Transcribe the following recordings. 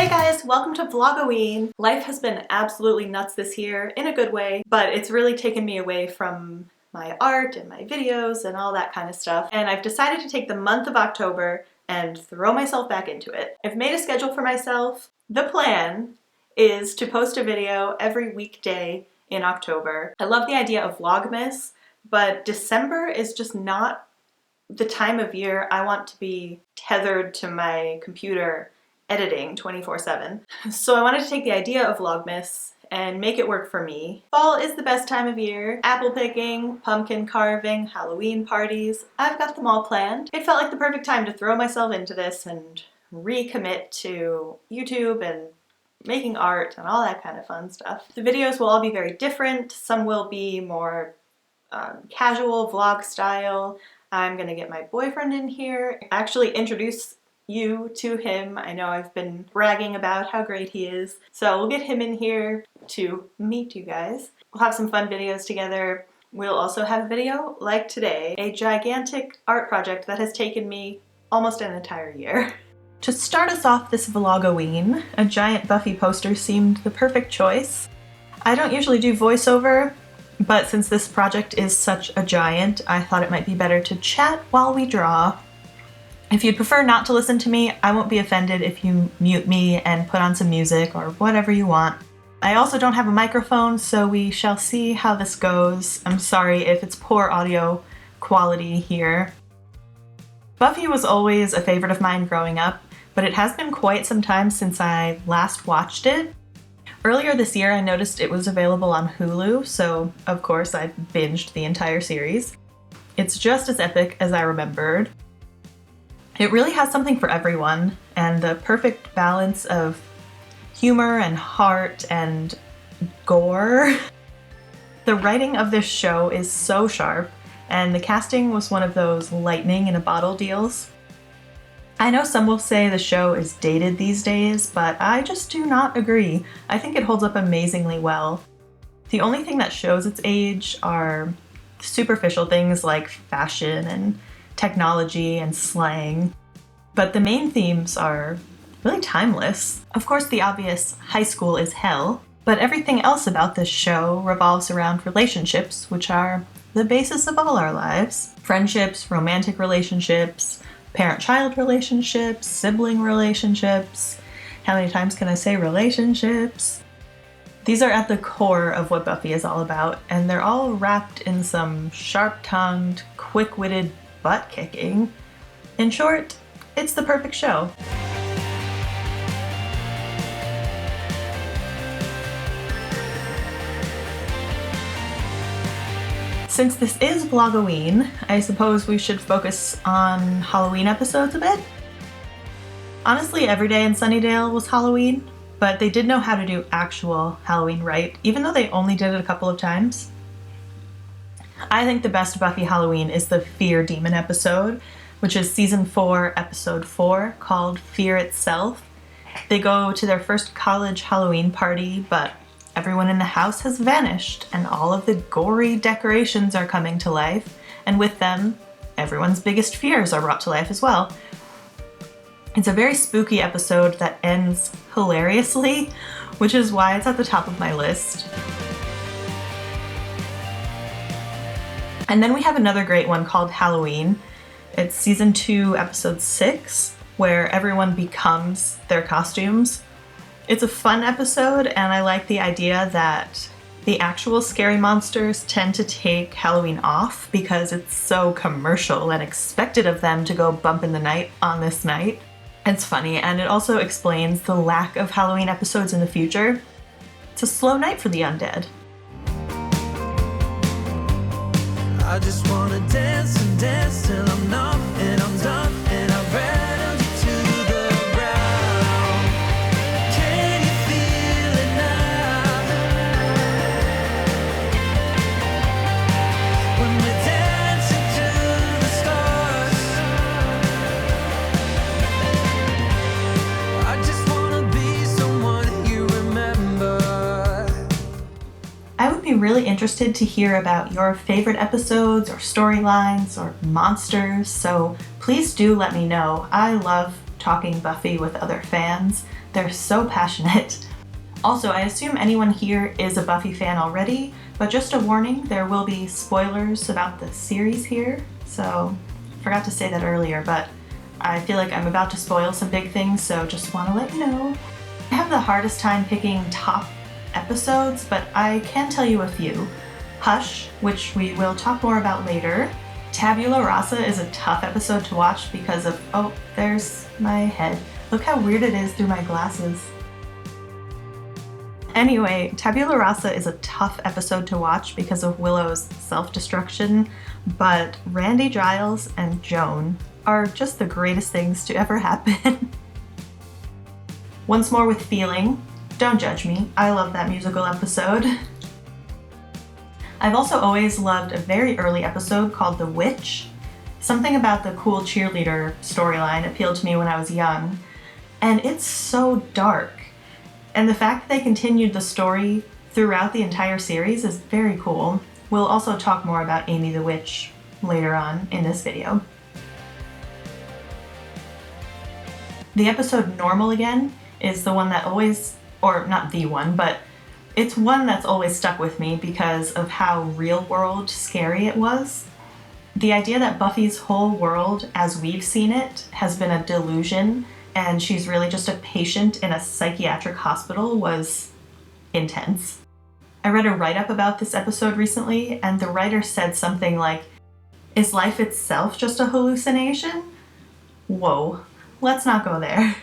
Hey guys, welcome to Vlogoween. Life has been absolutely nuts this year, in a good way, but it's really taken me away from my art and my videos and all that kind of stuff, and I've decided to take the month of October and throw myself back into it. I've made a schedule for myself. The plan is to post a video every weekday in October. I love the idea of Vlogmas, but December is just not the time of year I want to be tethered to my computer editing 24/7. So I wanted to take the idea of Vlogmas and make it work for me. Fall is the best time of year. Apple picking, pumpkin carving, Halloween parties. I've got them all planned. It felt like the perfect time to throw myself into this and recommit to YouTube and making art and all that kind of fun stuff. The videos will all be very different. Some will be more casual vlog style. I'm gonna get my boyfriend in here, actually introduce you to him. I know I've been bragging about how great he is. So we'll get him in here to meet you guys. We'll have some fun videos together. We'll also have a video like today, a gigantic art project that has taken me almost an entire year. To start us off this Vlogoween, a giant Buffy poster seemed the perfect choice. I don't usually do voiceover, but since this project is such a giant, I thought it might be better to chat while we draw. If you'd prefer not to listen to me, I won't be offended if you mute me and put on some music or whatever you want. I also don't have a microphone, so we shall see how this goes. I'm sorry if it's poor audio quality here. Buffy was always a favorite of mine growing up, but it has been quite some time since I last watched it. Earlier this year I noticed it was available on Hulu, so of course I binged the entire series. It's just as epic as I remembered. It really has something for everyone, and the perfect balance of humor and heart and gore. The writing of this show is so sharp, and the casting was one of those lightning in a bottle deals. I know some will say the show is dated these days, but I just do not agree. I think it holds up amazingly well. The only thing that shows its age are superficial things like fashion and technology and slang, but the main themes are really timeless. Of course, the obvious high school is hell, but everything else about this show revolves around relationships, which are the basis of all our lives. Friendships, romantic relationships, parent-child relationships, sibling relationships. How many times can I say relationships? These are at the core of what Buffy is all about, and they're all wrapped in some sharp-tongued, quick-witted butt-kicking. In short, it's the perfect show. Since this is Vlogoween, I suppose we should focus on Halloween episodes a bit. Honestly, every day in Sunnydale was Halloween, but they did know how to do actual Halloween right, even though they only did it a couple of times. I think the best Buffy Halloween is the Fear Demon episode, which is season 4, episode 4, called Fear Itself. They go to their first college Halloween party, but everyone in the house has vanished, and all of the gory decorations are coming to life, and with them, everyone's biggest fears are brought to life as well. It's a very spooky episode that ends hilariously, which is why it's at the top of my list. And then we have another great one called Halloween. It's season 2, episode 6, where everyone becomes their costumes. It's a fun episode, and I like the idea that the actual scary monsters tend to take Halloween off because it's so commercial and expected of them to go bump in the night on this night. It's funny, and it also explains the lack of Halloween episodes in the future. It's a slow night for the undead. I just wanna dance and dance till I'm numb and I'm done and I'm ready to the ground. Can you feel it now? When we're dancing to the stars, I just wanna be someone you remember. I would be really interested to hear about your favorite episodes or storylines or monsters, so please do let me know. I love talking Buffy with other fans. They're so passionate. Also, I assume anyone here is a Buffy fan already, but just a warning, there will be spoilers about the series here, so I forgot to say that earlier, but I feel like I'm about to spoil some big things, so just want to let you know. I have the hardest time picking top episodes, but I can tell you a few. Hush, which we will talk more about later. Tabula Rasa is a tough episode to watch because of, oh, there's my head. Look how weird it is through my glasses. Anyway, Tabula Rasa is a tough episode to watch because of Willow's self-destruction, but Randy Giles and Joan are just the greatest things to ever happen. Once More with Feeling. Don't judge me, I love that musical episode. I've also always loved a very early episode called The Witch. Something about the cool cheerleader storyline appealed to me when I was young, and it's so dark. And the fact that they continued the story throughout the entire series is very cool. We'll also talk more about Amy the Witch later on in this video. The episode Normal Again is the one that always, or not the one, but it's one that's always stuck with me because of how real world scary it was. The idea that Buffy's whole world, as we've seen it, has been a delusion and she's really just a patient in a psychiatric hospital was intense. I read a write-up about this episode recently, and the writer said something like, "Is life itself just a hallucination?" Whoa, let's not go there.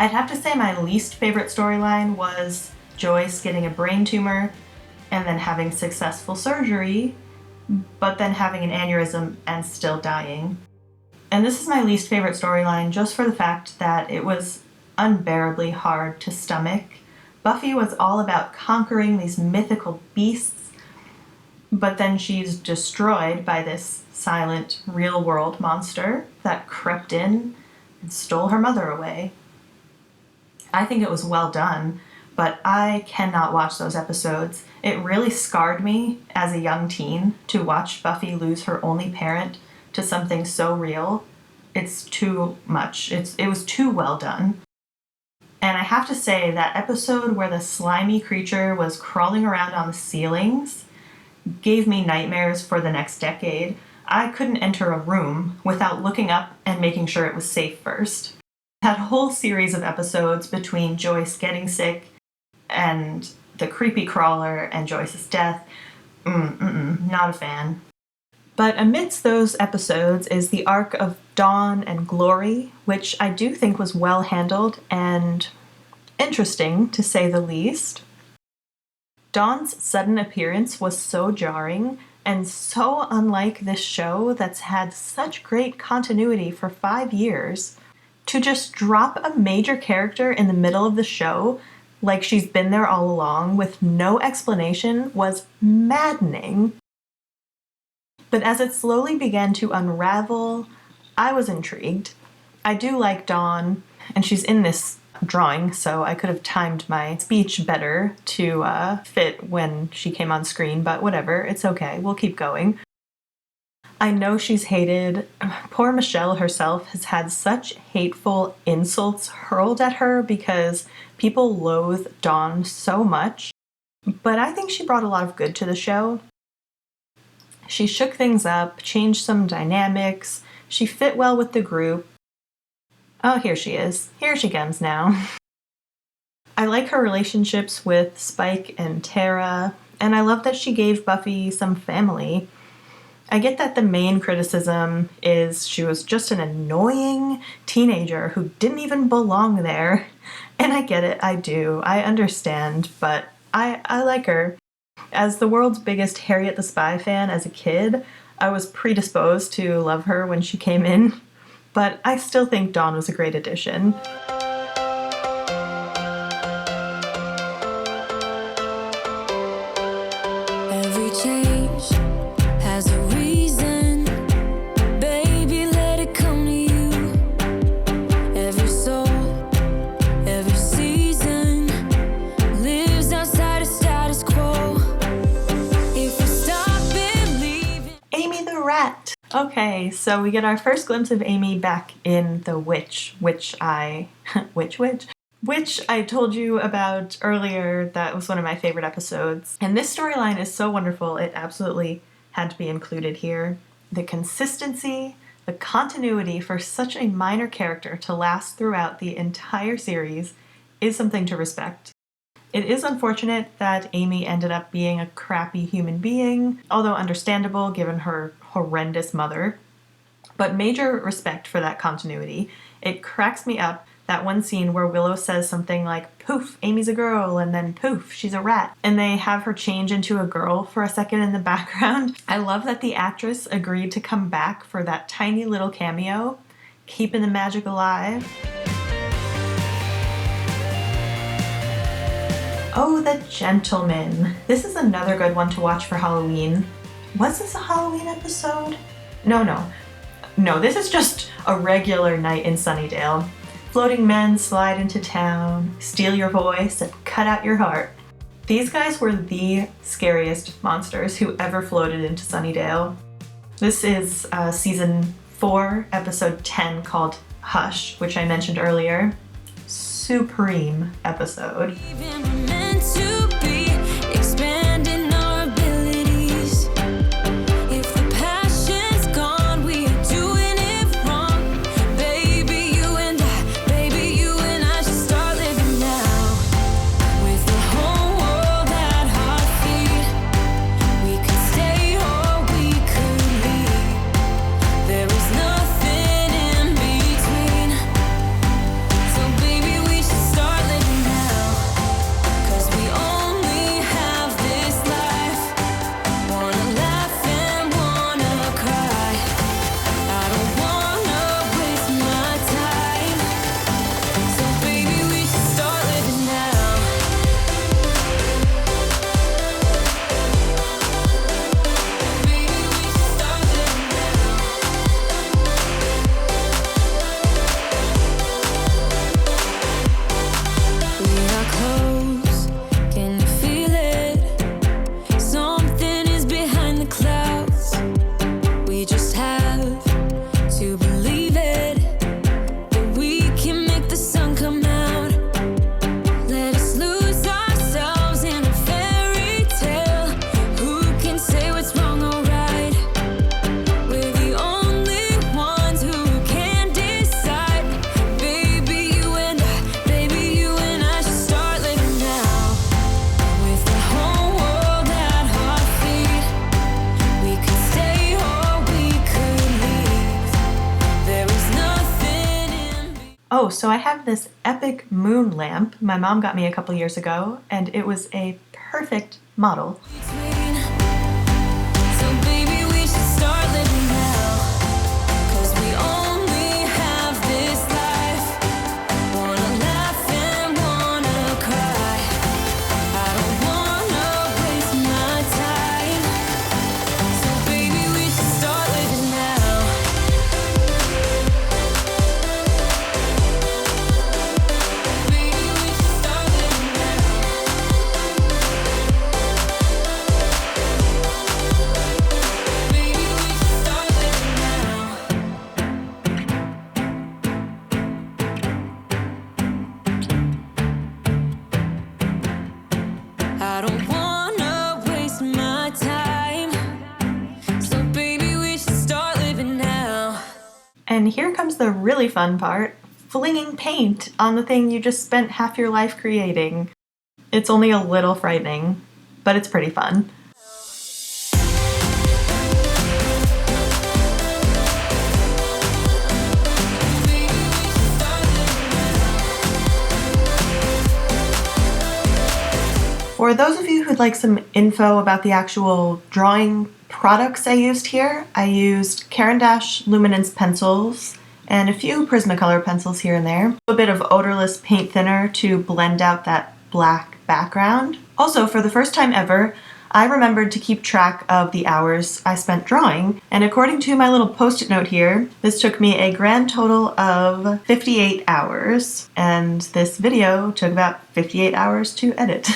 I'd have to say my least favorite storyline was Joyce getting a brain tumor and then having successful surgery, but then having an aneurysm and still dying. And this is my least favorite storyline just for the fact that it was unbearably hard to stomach. Buffy was all about conquering these mythical beasts, but then she's destroyed by this silent, real-world monster that crept in and stole her mother away. I think it was well done, but I cannot watch those episodes. It really scarred me as a young teen to watch Buffy lose her only parent to something so real. It's too much. It was too well done. And I have to say, that episode where the slimy creature was crawling around on the ceilings gave me nightmares for the next decade. I couldn't enter a room without looking up and making sure it was safe first. That whole series of episodes between Joyce getting sick and the creepy crawler and Joyce's death, not a fan. But amidst those episodes is the arc of Dawn and Glory, which I do think was well handled and interesting, to say the least. Dawn's sudden appearance was so jarring and so unlike this show that's had such great continuity for 5 years. To just drop a major character in the middle of the show, like she's been there all along with no explanation, was maddening. But as it slowly began to unravel, I was intrigued. I do like Dawn, and she's in this drawing, so I could have timed my speech better to fit when she came on screen, but whatever, it's okay, we'll keep going. I know she's hated. Poor Michelle herself has had such hateful insults hurled at her because people loathe Dawn so much. But I think she brought a lot of good to the show. She shook things up, changed some dynamics, she fit well with the group. Oh, here she is. Here she comes now. I like her relationships with Spike and Tara, and I love that she gave Buffy some family. I get that the main criticism is she was just an annoying teenager who didn't even belong there. And I get it, I do, I understand, but I like her. As the world's biggest Harriet the Spy fan as a kid, I was predisposed to love her when she came in, but I still think Dawn was a great addition. Every change has a reason, baby, let it come to you. Every soul, every season lives outside of status quo. If we stop believing. Amy the Rat! Okay, so we get our first glimpse of Amy back in The Witch, which I told you about earlier. That was one of my favorite episodes. And this storyline is so wonderful, it absolutely had to be included here. The consistency, the continuity for such a minor character to last throughout the entire series is something to respect. It is unfortunate that Amy ended up being a crappy human being, although understandable given her horrendous mother. But major respect for that continuity. It cracks me up, that one scene where Willow says something like, poof, Amy's a girl, and then poof, she's a rat. And they have her change into a girl for a second in the background. I love that the actress agreed to come back for that tiny little cameo, keeping the magic alive. Oh, The Gentleman. This is another good one to watch for Halloween. Was this a Halloween episode? No, this is just a regular night in Sunnydale. Floating men slide into town, steal your voice, and cut out your heart. These guys were the scariest monsters who ever floated into Sunnydale. This is season 4, episode 10, called Hush, which I mentioned earlier. Supreme episode. Oh, so I have this epic moon lamp my mom got me a couple years ago, and it was a perfect model. And here comes the really fun part, flinging paint on the thing you just spent half your life creating. It's only a little frightening, but it's pretty fun. For those of you who'd like some info about the actual drawing products I used here, I used Caran d'Ache Luminance pencils and a few Prismacolor pencils here and there. A bit of odorless paint thinner to blend out that black background. Also, for the first time ever, I remembered to keep track of the hours I spent drawing, and according to my little post-it note here, this took me a grand total of 58 hours, and this video took about 58 hours to edit.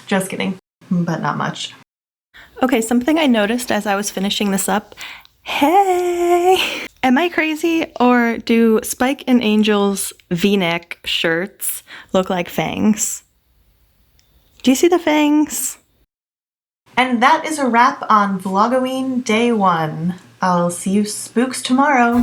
Just kidding, but not much. Okay, something I noticed as I was finishing this up. Hey! Am I crazy, or do Spike and Angel's V-neck shirts look like fangs? Do you see the fangs? And that is a wrap on Vlogoween Day 1. I'll see you spooks tomorrow.